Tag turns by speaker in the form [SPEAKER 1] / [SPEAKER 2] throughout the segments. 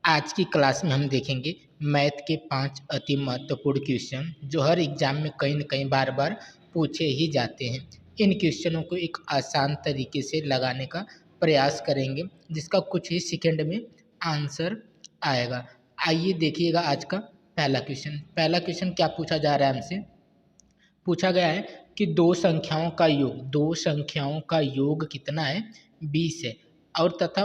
[SPEAKER 1] आज की क्लास में हम देखेंगे मैथ के 5 अति महत्वपूर्ण क्वेश्चन जो हर एग्जाम में कहीं न कहीं बार-बार पूछे ही जाते हैं। इन क्वेश्चनों को एक आसान तरीके से लगाने का प्रयास करेंगे जिसका कुछ ही सेकंड में आंसर आएगा। आइए देखिएगा आज का पहला क्वेश्चन। पहला क्वेश्चन क्या पूछा जा रहा है हमसे? पूछा गया है कि दो संख्याओं का योग कितना है? 20 है और तथा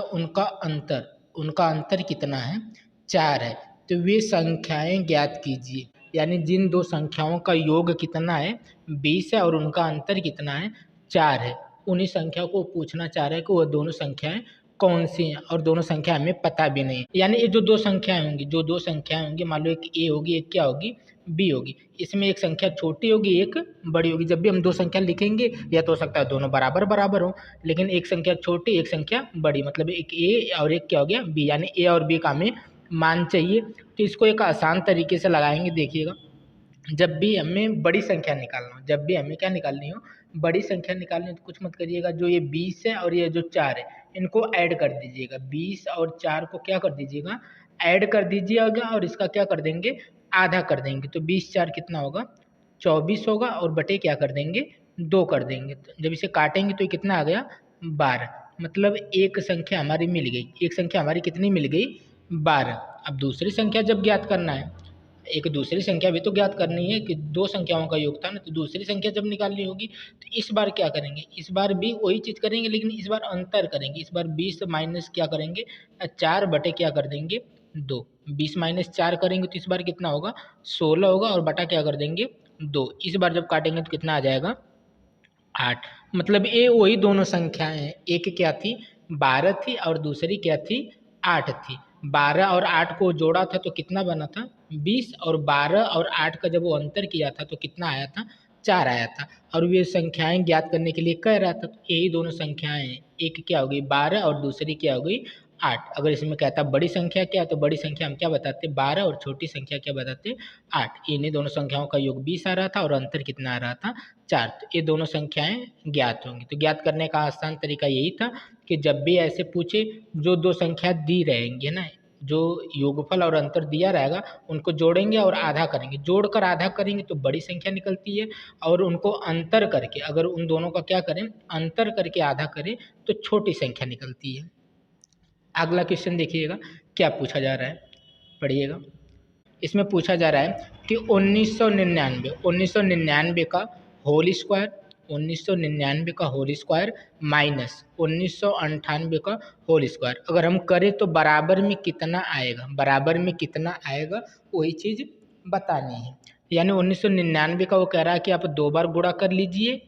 [SPEAKER 1] उनका अंतर कितना है? 4 है। तो वे संख्याएं ज्ञात कीजिए। यानी जिन दो संख्याओं का योग कितना है? 20 है और उनका अंतर कितना है? 4 है। उन्हीं संख्या को पूछना चाह रहा है कि वह दोनों संख्याएं कौन सी हैं और दोनों संख्या हमें पता भी नहीं। यानी ये जो दो संख्याएं होंगी, मान लो एक ए होगी, एक क्या होगी? बी होगी। इसमें एक संख्या छोटी होगी, एक बड़ी होगी। जब भी हम दो संख्या लिखेंगे या तो हो सकता है दोनों बराबर बराबर हो, लेकिन एक संख्या छोटी एक संख्या बड़ी, मतलब एक ए और एक क्या हो गया? बी। यानी ए और बी का हमें मान चाहिए। तो इसको एक आसान तरीके से लगाएंगे। देखिएगा, जब भी हमें बड़ी संख्या निकालना हो, जब भी हमें क्या निकालनी हो? बड़ी संख्या निकालनी हो, तो कुछ मत करिएगा। जो ये 20 है और ये जो 4 है, इनको ऐड कर दीजिएगा। 20 और 4 को क्या कर दीजिएगा? ऐड कर दीजिएगा और इसका क्या कर देंगे? आधा कर देंगे। तो 20 4 कितना होगा? 24 होगा और बटे क्या कर देंगे? 2 कर देंगे। तो जब इसे काटेंगे तो ये कितना आ गया? 12। मतलब एक संख्या हमारी मिल गई। एक संख्या हमारी कितनी मिल गई? 12। अब दूसरी संख्या जब ज्ञात करना है, एक दूसरी संख्या भी तो ज्ञात करनी है कि दो संख्याओं का योग था ना, तो दूसरी संख्या जब निकालनी होगी तो इस बार क्या करेंगे? इस बार भी वही चीज़ करेंगे, लेकिन इस बार अंतर करेंगे। इस बार 20 माइनस क्या करेंगे? 4 बटे क्या कर देंगे? 2। 20 माइनस 4 करेंगे तो इस बार कितना होगा? 16 होगा और बटा क्या कर देंगे? 2। इस बार जब काटेंगे तो कितना आ जाएगा? 8। मतलब ये वही दोनों संख्याएं हैं। एक क्या थी? 12 थी और दूसरी क्या थी? 8 थी। 12 और 8 को जोड़ा था तो कितना बना था? 20। और 12 और 8 का जब वो अंतर किया था तो कितना आया था? 4 आया था। और वे संख्याएं ज्ञात करने के लिए कह रहा था, तो यही दोनों संख्याएं हैं। एक क्या हो गई? 12 और दूसरी क्या हो गई? 8। अगर इसमें कहता बड़ी संख्या क्या, तो बड़ी संख्या हम क्या बताते? 12 और छोटी संख्या क्या बताते? 8। इन्हीं दोनों संख्याओं का योग 20 आ रहा था और अंतर कितना आ रहा था? 4। तो ये दोनों संख्याएं ज्ञात होंगी। तो ज्ञात करने का आसान तरीका यही था कि जब भी ऐसे पूछे, जो दो संख्या दी रहेंगी ना, जो योगफल और अंतर दिया रहेगा, उनको जोड़ेंगे और आधा करेंगे। जोड़कर आधा करेंगे तो बड़ी संख्या निकलती है, और उनको अंतर करके, अगर उन दोनों का क्या करें? अंतर करके आधा करें तो छोटी संख्या निकलती है। अगला क्वेश्चन देखिएगा क्या पूछा जा रहा है, पढ़िएगा। इसमें पूछा जा रहा है कि 1999 का होल स्क्वायर, 1999 का होल स्क्वायर माइनस 1998 का होल स्क्वायर अगर हम करें तो बराबर में कितना आएगा? बराबर में कितना आएगा वही चीज़ बतानी है। यानी 1999 का वो कह रहा है कि आप 2 बार गुणा कर लीजिए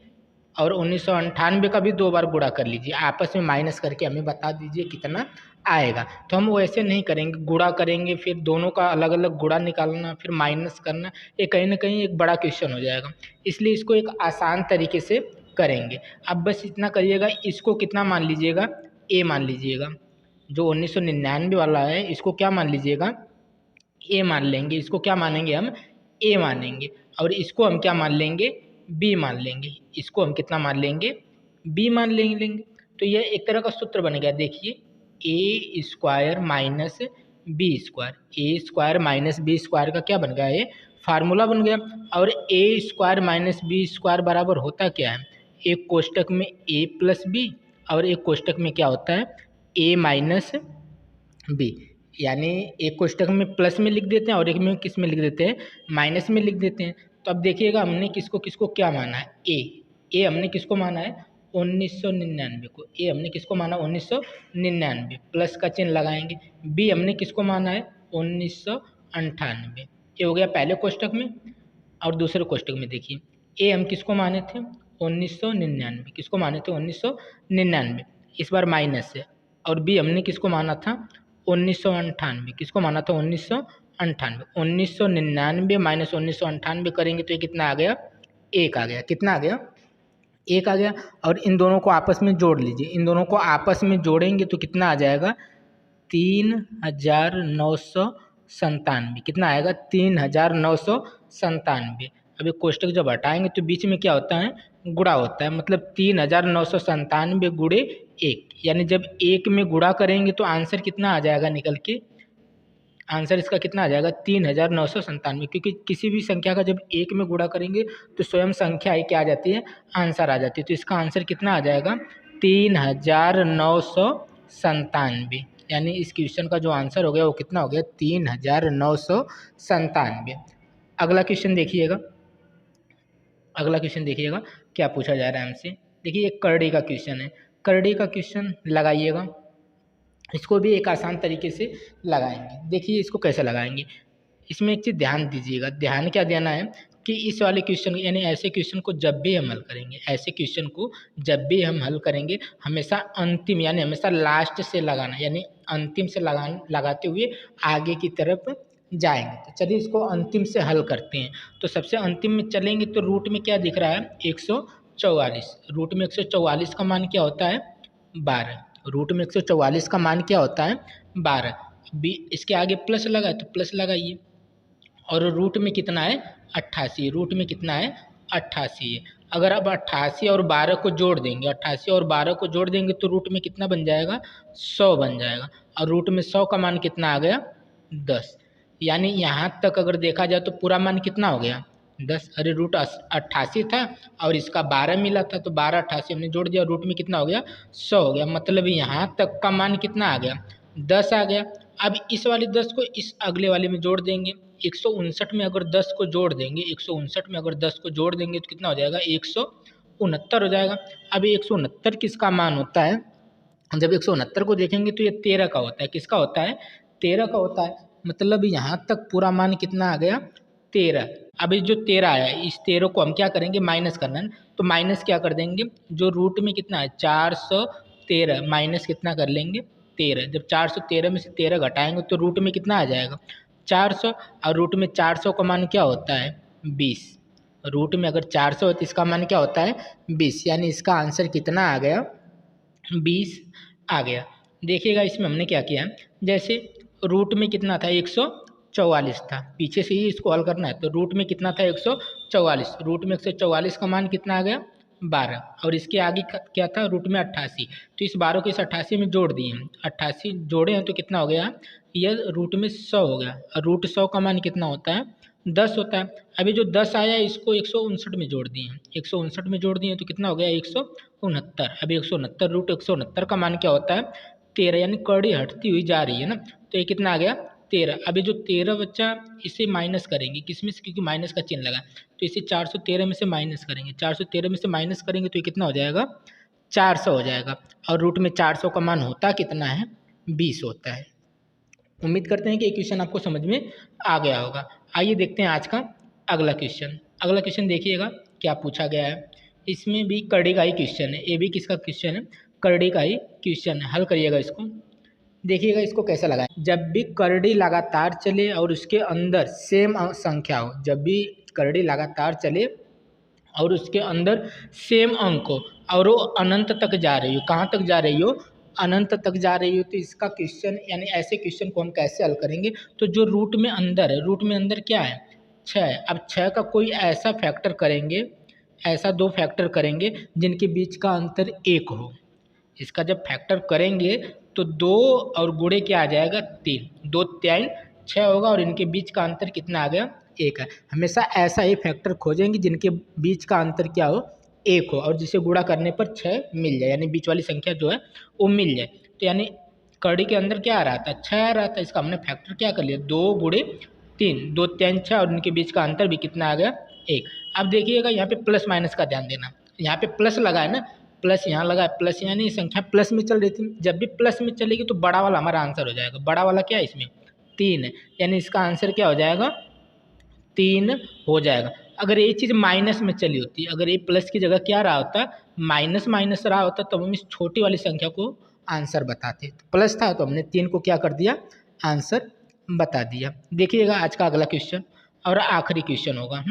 [SPEAKER 1] और 1998 का भी 2 बार गुणा कर लीजिए। आपस में माइनस करके हमें बता दीजिए कितना आएगा। तो हम वैसे नहीं करेंगे, गुणा करेंगे फिर दोनों का अलग-अलग गुणा निकालना फिर माइनस करना, ये कहीं न कहीं एक बड़ा क्वेश्चन हो जाएगा। इसलिए इसको एक आसान तरीके से करेंगे। अब बस इतना करिएगा, इसको कितना मान लीजिएगा? ए मान लीजिएगा। जो 1999 वाला है इसको क्या मान लीजिएगा? ए मान लेंगे। इसको क्या मानेंगे हम? ए मानेंगे। और इसको हम क्या मान लेंगे? बी मान लेंगे। इसको हम कितना मान लेंगे? बी मान लेंगे। तो यह एक तरह का सूत्र बन गया। देखिए, ए स्क्वायर माइनस बी स्क्वायर, ए स्क्वायर माइनस बी स्क्वायर का क्या बन गया? ये फार्मूला बन गया। और ए स्क्वायर माइनस बी स्क्वायर बराबर होता क्या है? एक कोष्टक में ए प्लस बी और एक कोष्टक में क्या होता है? ए माइनस बी। यानी एक कोष्टक में प्लस में लिख देते हैं और एक में किस में लिख देते हैं? माइनस में लिख देते हैं। तो अब देखिएगा हमने किसको किसको क्या माना है? ए हमने किसको माना है? 1999 को। ए हमने किसको माना? 1999। प्लस का चिन्ह लगाएंगे। बी हमने किसको माना है? 1998। ये हो गया पहले कोष्टक में। और दूसरे कोष्टक में देखिए, ए हम किसको माने थे? 1999। किसको माने थे? 1999। इस बार माइनस है। और बी हमने किसको माना था? 1998। किसको माना था? 1998। 1999 माइनस 1998 करेंगे तो ये कितना आ गया? 1 आ गया। कितना आ गया? 1 आ गया। और इन दोनों को आपस में जोड़ लीजिए। इन दोनों को आपस में जोड़ेंगे तो कितना आ जाएगा? 3997। कितना आएगा? 3997। अब ये कोष्टक जब हटाएंगे तो बीच में क्या होता है? गुणा होता है। मतलब 3997 गुणे 1। यानी जब 1 में गुणा करेंगे तो आंसर कितना आ जाएगा निकल के? आंसर इसका कितना आ जाएगा 3997, क्योंकि किसी भी संख्या का जब एक में गुणा करेंगे तो स्वयं संख्या ही क्या आ जाती है, आंसर आ जाती है। तो इसका आंसर कितना आ जाएगा 3997, यानी इस क्वेश्चन का जो आंसर हो गया वो कितना हो गया 3997। अगला क्वेश्चन देखिएगा, अगला क्वेश्चन देखिएगा क्या पूछा जा रहा है हमसे। देखिए एक करड़ी का क्वेश्चन है, करड़ी का क्वेश्चन लगाइएगा, इसको भी एक आसान तरीके से लगाएंगे। देखिए इसको कैसे लगाएंगे, इसमें एक चीज़ ध्यान दीजिएगा, ध्यान क्या देना है कि इस वाले क्वेश्चन यानी ऐसे क्वेश्चन को जब भी हम हल करेंगे, ऐसे क्वेश्चन को जब भी हम हल करेंगे हमेशा अंतिम यानी हमेशा लास्ट से लगाना, यानी अंतिम से लगाते हुए आगे की तरफ जाएंगे। तो चलिए इसको अंतिम से हल करते हैं। तो सबसे अंतिम में चलेंगे तो रूट में क्या दिख रहा है 144, रूट में 144 का मान क्या होता है 12, रूट में 144 का मान क्या होता है 12। इसके आगे प्लस लगा तो प्लस लगाइए, और रूट में कितना है 88, रूट में कितना है 88 है। अगर आप 88 और 12 को जोड़ देंगे, 88 और 12 को जोड़ देंगे तो रूट में कितना बन जाएगा 100 बन जाएगा, और रूट में 100 का मान कितना आ गया 10। यानी यहाँ तक अगर देखा जाए तो पूरा मान कितना हो गया 10। अरे रूट 88 था और इसका 12 मिला था, तो 12 88 हमने जोड़ दिया, रूट में कितना हो गया 100 हो गया। मतलब यहाँ तक का मान कितना आ गया 10 आ गया। अब इस वाले 10 को इस अगले वाले में जोड़ देंगे, 159 में अगर 10 को जोड़ देंगे, 159 में अगर 10 को जोड़ देंगे तो कितना हो जाएगा 169 हो जाएगा। अब 169 किसका मान होता है, जब 169 को देखेंगे तो ये 13 का होता है, किसका होता है 13 का होता है। मतलब यहाँ तक पूरा मान कितना आ गया 13। अब ये जो 13 आया इस 13 को हम क्या करेंगे माइनस करना है, तो माइनस क्या कर देंगे, जो रूट में कितना है 413 माइनस कितना कर लेंगे 13। जब 413 में से 13 घटाएंगे तो रूट में कितना आ जाएगा 400, और रूट में 400 का मान क्या होता है 20। रूट में अगर 400 है तो इसका मान क्या होता है 20, यानी इसका आंसर कितना आ गया 20 आ गया। देखिएगा इसमें हमने क्या किया, जैसे रूट में कितना था 144 था, पीछे से ही इसको हल करना है, तो रूट में कितना था 144, रूट में 144 का मान कितना आ गया 12, और इसके आगे क्या था रूट में 88, तो इस 12 को इस 88 में जोड़ दिए, 88 जोड़े हैं तो कितना हो गया यह रूट में 100 हो गया, और रूट 100 का मान कितना होता है 10 होता है। अभी जो 10 आया इसको 159 में जोड़ दिए, 159 में जोड़ दिए तो कितना हो गया 169। अभी 169 रूट 169 का मान क्या होता है 13, यानी कड़ी हटती हुई जा रही है ना, तो ये कितना आ गया 13। अभी जो 13 बच्चा इसे माइनस करेंगे किसमें से, क्योंकि माइनस का चिन्ह लगा, तो इसे 413 में से माइनस करेंगे, 413 में से माइनस करेंगे तो ये कितना हो जाएगा 400 हो जाएगा, और रूट में 400 का मान होता कितना है 20 होता है। उम्मीद करते हैं कि ये क्वेश्चन आपको समझ में आ गया होगा। आइए देखते हैं आज का अगला क्वेश्चन। अगला क्वेश्चन देखिएगा क्या पूछा गया है, इसमें भी करड़ी का ही क्वेश्चन है, ये भी किसका क्वेश्चन है करड़ी का ही क्वेश्चन है। हल करिएगा इसको, देखिएगा इसको कैसे लगाएं। जब भी करड़ी लगातार चले और उसके अंदर सेम संख्या हो, जब भी करड़ी लगातार चले और उसके अंदर सेम अंक हो और वो अनंत तक जा रही हो, कहाँ तक जा रही हो अनंत तक जा रही हो, तो इसका क्वेश्चन यानी ऐसे क्वेश्चन को हम कैसे हल करेंगे। तो जो रूट में अंदर है, रूट में अंदर क्या है 6 है, अब 6 का कोई ऐसा फैक्टर करेंगे, ऐसा दो फैक्टर करेंगे जिनके बीच का अंतर 1 हो। इसका जब फैक्टर करेंगे तो 2 और गुणे क्या आ जाएगा 3, 2 3 6 होगा, और इनके बीच का अंतर कितना आ गया 1 है। हमेशा ऐसा ही फैक्टर खोजेंगे जिनके बीच का अंतर क्या हो 1 हो, और जिसे गुणा करने पर 6 मिल जाए, यानी बीच वाली संख्या जो है वो मिल जाए। तो यानी कड़ी के अंदर क्या आ रहा था 6 आ रहा था, इसका हमने फैक्टर क्या कर लिया 2 गुणे 3, 2 3 6, और इनके बीच का अंतर भी कितना आ गया 1। अब देखिएगा यहाँ पे प्लस माइनस का ध्यान देना, यहाँ पे प्लस लगा है ना, प्लस यहाँ लगा है, प्लस यानी संख्या प्लस में चल रही थी, जब भी प्लस में चलेगी तो बड़ा वाला हमारा आंसर हो जाएगा। बड़ा वाला क्या है इसमें 3 है, यानी इसका आंसर क्या हो जाएगा 3 हो जाएगा। अगर ये चीज़ माइनस में चली होती, अगर ये प्लस की जगह क्या रहा होता माइनस माइनस रहा होता, तो हम इस छोटी वाली संख्या को आंसर बताते। तो प्लस था तो हमने 3 को क्या कर दिया आंसर बता दिया। देखिएगा आज का अगला क्वेश्चन और आखिरी क्वेश्चन होगा।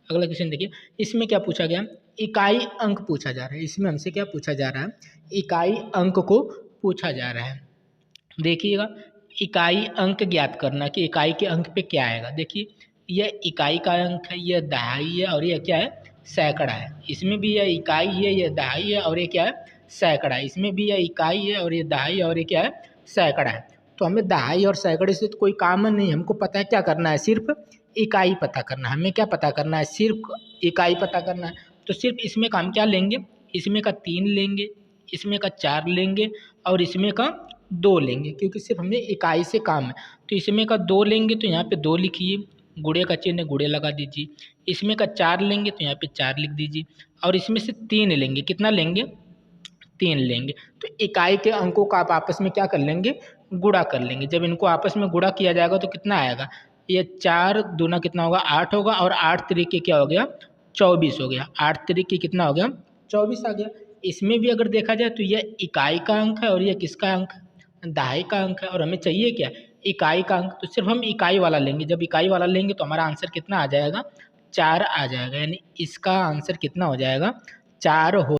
[SPEAKER 1] अगला क्वेश्चन देखिए, इसमें क्या पूछा गया इकाई अंक पूछा जा रहा है। इसमें हमसे क्या पूछा जा रहा है इकाई अंक को पूछा जा रहा है। देखिएगा इकाई अंक ज्ञात करना कि इकाई के अंक पे क्या आएगा। देखिए यह इकाई का अंक है, यह दहाई है, और यह क्या है सैकड़ा है। इसमें भी यह इकाई है, यह दहाई है, और ये क्या है सैकड़ा है। इसमें भी यह इकाई है और ये दहाई है और ये क्या है सैकड़ा है। तो हमें दहाई और सैकड़े से तो कोई काम नहीं, हमको पता है क्या करना है, सिर्फ इकाई पता करना है। हमें क्या पता करना है, सिर्फ इकाई पता करना है। तो सिर्फ इसमें का हम क्या लेंगे, इसमें का 3 लेंगे, इसमें का 4 लेंगे और इसमें का 2 लेंगे, क्योंकि सिर्फ हमें इकाई से काम है। तो इसमें का 2 लेंगे तो यहाँ पे 2 लिखिए, गुणे का चिन्ह गुणे लगा दीजिए। इसमें का 4 लेंगे तो यहाँ पे 4 लिख दीजिए और इसमें से 3 लेंगे, कितना लेंगे, 3 लेंगे। तो इकाई के अंकों का आप आपस में क्या कर लेंगे, गुणा कर लेंगे। जब इनको आपस में गुणा किया जाएगा तो कितना आएगा, ये 4 दूना कितना होगा, 8 होगा और 8 तरीके क्या हो गया, 24 हो गया। 8 तरीके कितना हो गया, 24 आ गया। इसमें भी अगर देखा जाए तो यह इकाई का अंक है और यह किसका अंक है, दहाई का अंक है। और हमें चाहिए क्या, इकाई का अंक। तो सिर्फ हम इकाई वाला लेंगे। जब इकाई वाला लेंगे तो हमारा आंसर कितना आ जाएगा, 4 आ जाएगा। यानी इसका आंसर कितना हो जाएगा, 4 हो